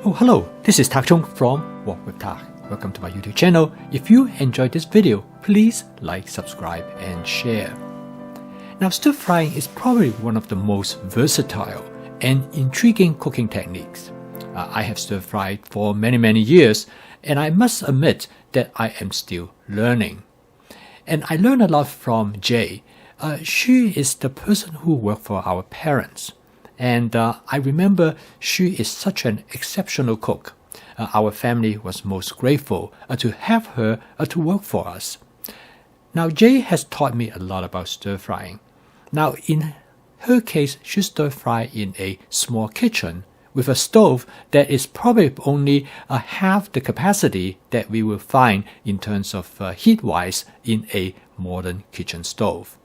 Oh, hello, this is Tak Chung from Walk with Tak. Welcome to my YouTube channel. If you enjoyed this video, please like, subscribe, and share. Now, stir frying is probably one of the most versatile and intriguing cooking techniques. I have stir fried for many years, and I must admit that I am still learning. And I learned a lot from Jay. She is the person who worked for our parents. And I remember she is such an exceptional cook. Our family was most grateful to have her to work for us. Now, Jay has taught me a lot about stir frying. Now, in her case, she stir fry in a small kitchen with a stove that is probably only half the capacity that we will find in terms of heat-wise in a modern kitchen stove.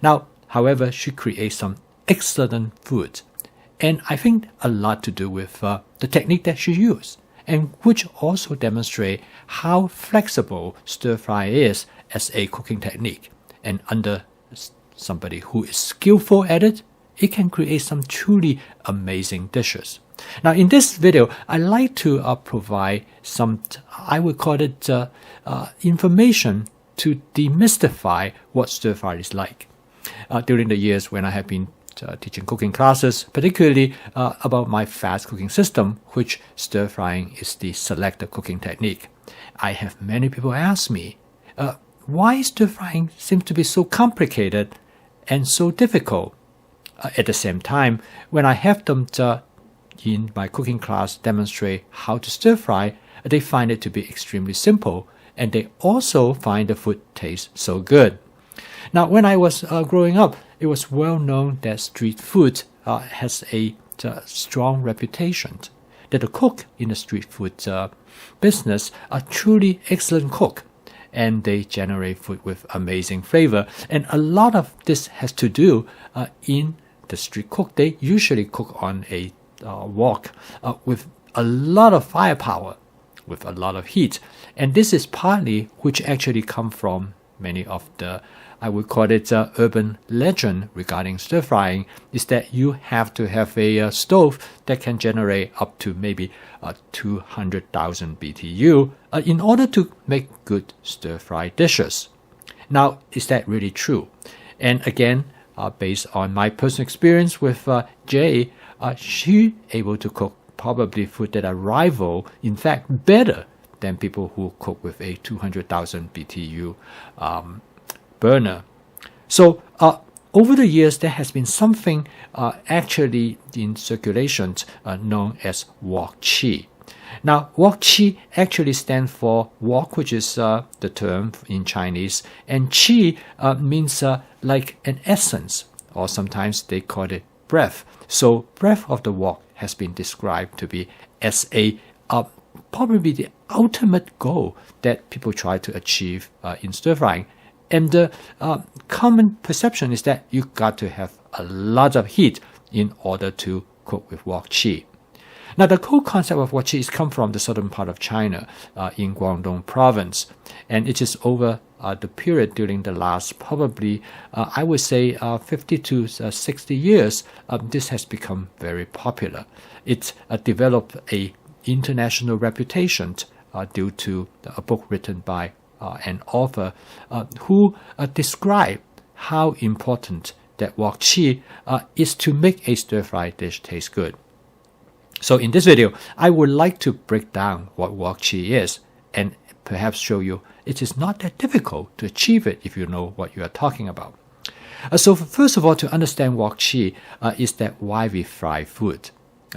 Now, however, she creates some excellent food. And I think a lot to do with the technique that she used, and which also demonstrate how flexible stir fry is as a cooking technique. And under somebody who is skillful at it, it can create some truly amazing dishes. Now, in this video, I like to provide some, I would call it information to demystify what stir fry is like. During the years when I have been teaching cooking classes, particularly about my fast cooking system, which stir frying is the selected cooking technique. I have many people ask me, why stir frying seems to be so complicated and so difficult? At the same time, when I have them in my cooking class demonstrate how to stir fry, they find it to be extremely simple, and they also find the food taste so good. Now, when I was growing up, it was well known that street food has a strong reputation, that the cook in the street food business are truly excellent cook, and they generate food with amazing flavor. And a lot of this has to do in the street cook. They usually cook on a wok with a lot of firepower, with a lot of heat. And this is partly which actually come from many of the, I would call it urban legend regarding stir frying, is that you have to have a stove that can generate up to maybe 200,000 BTU in order to make good stir fry dishes. Now, is that really true? And again, based on my personal experience with Jay, she able to cook probably food that are rival, in fact, better than people who cook with a 200,000 BTU burner. So over the years, there has been something actually in circulation known as wok chi. Now, wok chi actually stands for wok, which is the term in Chinese, and chi means like an essence, or sometimes they call it breath. So breath of the wok has been described to be as a probably the ultimate goal that people try to achieve in stir frying. And the common perception is that you got to have a lot of heat in order to cook with wok chi. Now, the whole concept of wok chi is come from the southern part of China in Guangdong province, and it is over the period during the last probably, I would say, 50 to 60 years, this has become very popular. It developed a international reputation due to a book written by an author who described how important that wok chi is to make a stir-fry dish taste good. So in this video, I would like to break down what wok chi is and perhaps show you it is not that difficult to achieve it if you know what you are talking about. So first of all, to understand wok chi is that why we fry food.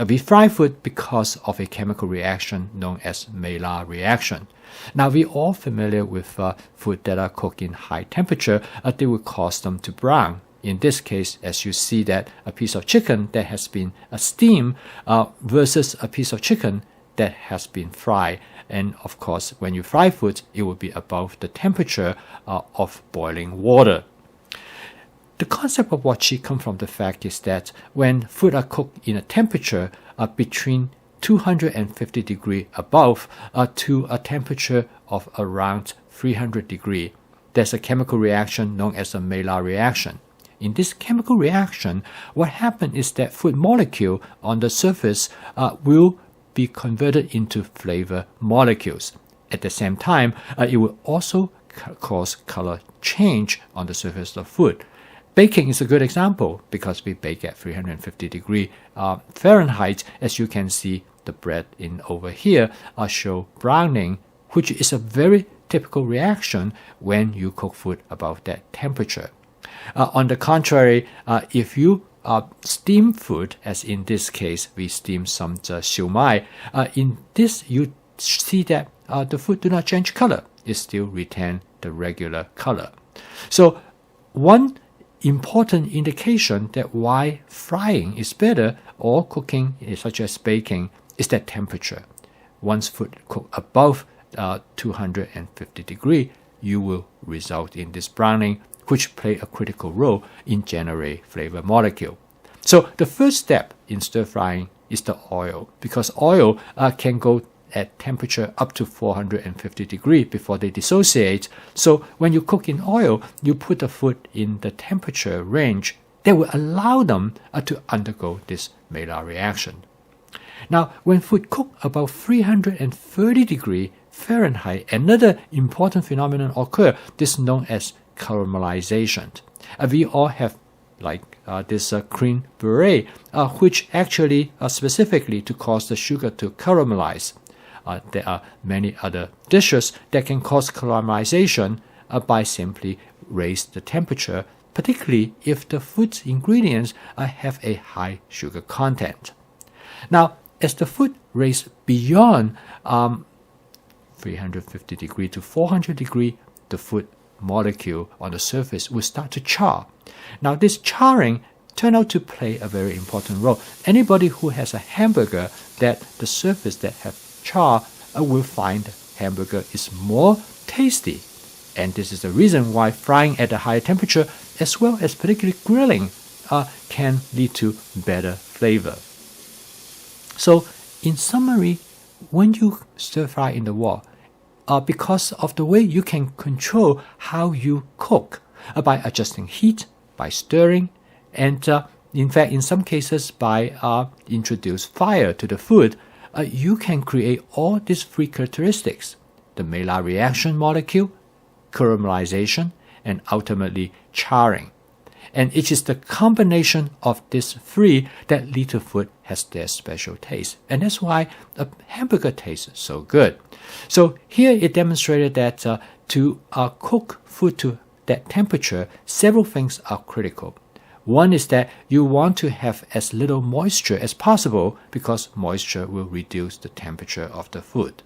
We fry food because of a chemical reaction known as Maillard reaction. Now, we're all familiar with food that are cooked in high temperature. They will cause them to brown. In this case, as you see that a piece of chicken that has been steamed versus a piece of chicken that has been fried. And of course, when you fry food, it will be above the temperature of boiling water. The concept of wok chi comes from the fact is that when food are cooked in a temperature between 250 degrees above to a temperature of around 300 degrees, there's a chemical reaction known as a Maillard reaction. In this chemical reaction, what happens is that food molecule on the surface will be converted into flavor molecules. At the same time, it will also cause color change on the surface of food. Baking is a good example because we bake at 350 degrees Fahrenheit. As you can see, the bread in over here show browning, which is a very typical reaction when you cook food above that temperature. On the contrary, if you steam food, as in this case we steam some siu mai, in this you see that the food do not change color. It still retain the regular color. So one important indication that why frying is better or cooking such as baking is that temperature. Once food cook above 250 degrees, you will result in this browning, which play a critical role in generate flavor molecule. So the first step in stir frying is the oil, because oil can go at temperature up to 450 degrees before they dissociate. So when you cook in oil, you put the food in the temperature range that will allow them to undergo this Maillard reaction. Now, when food cook above 330 degrees Fahrenheit, another important phenomenon occur. This is known as caramelization. We all have this cream brulee, which actually specifically to cause the sugar to caramelize. There are many other dishes that can cause caramelization by simply raise the temperature, particularly if the food's ingredients have a high sugar content. Now, as the food raise beyond 350 degrees to 400 degrees, the food molecule on the surface will start to char. Now, this charring turn out to play a very important role. Anybody who has a hamburger that the surface that have char will find the hamburger is more tasty. And this is the reason why frying at a higher temperature as well as particularly grilling can lead to better flavor. So in summary, when you stir fry in the wok, because of the way you can control how you cook by adjusting heat, by stirring, and in fact in some cases by introduce fire to the food, you can create all these three characteristics: the Maillard reaction molecule, caramelization, and ultimately charring. And it is the combination of these three that lead to food has their special taste. And that's why a hamburger tastes so good. So here it demonstrated that to cook food to that temperature, several things are critical. One is that you want to have as little moisture as possible because moisture will reduce the temperature of the food.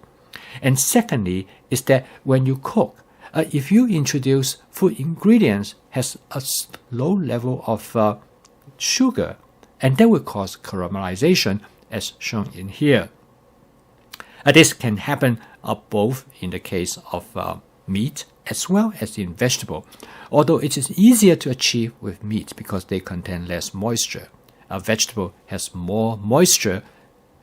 And secondly is that when you cook, if you introduce food ingredients has a low level of sugar, and that will cause caramelization as shown in here. This can happen both in the case of meat as well as in vegetable, although it is easier to achieve with meat because they contain less moisture. A vegetable has more moisture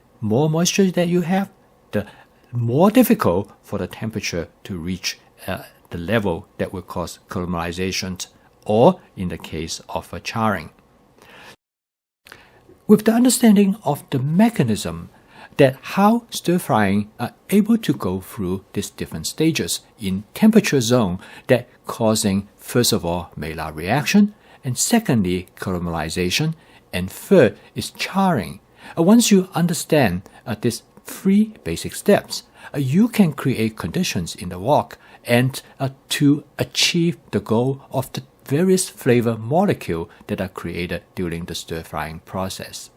that you have, the more difficult for the temperature to reach the level that will cause caramelization, or in the case of a charring. With the understanding of the mechanism that how stir frying are able to go through these different stages in temperature zone that causing first of all Maillard reaction, and secondly caramelization, and third is charring. Once you understand these three basic steps, you can create conditions in the wok and to achieve the goal of the various flavor molecules that are created during the stir frying process.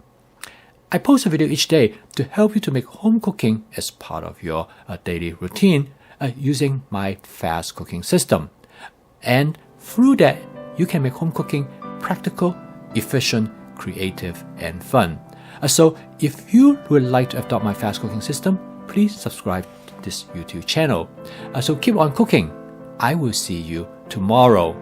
I post a video each day to help you to make home cooking as part of your daily routine using my fast cooking system. And through that, you can make home cooking practical, efficient, creative, and fun. So if you would like to adopt my fast cooking system, please subscribe to this YouTube channel. So keep on cooking. I will see you tomorrow.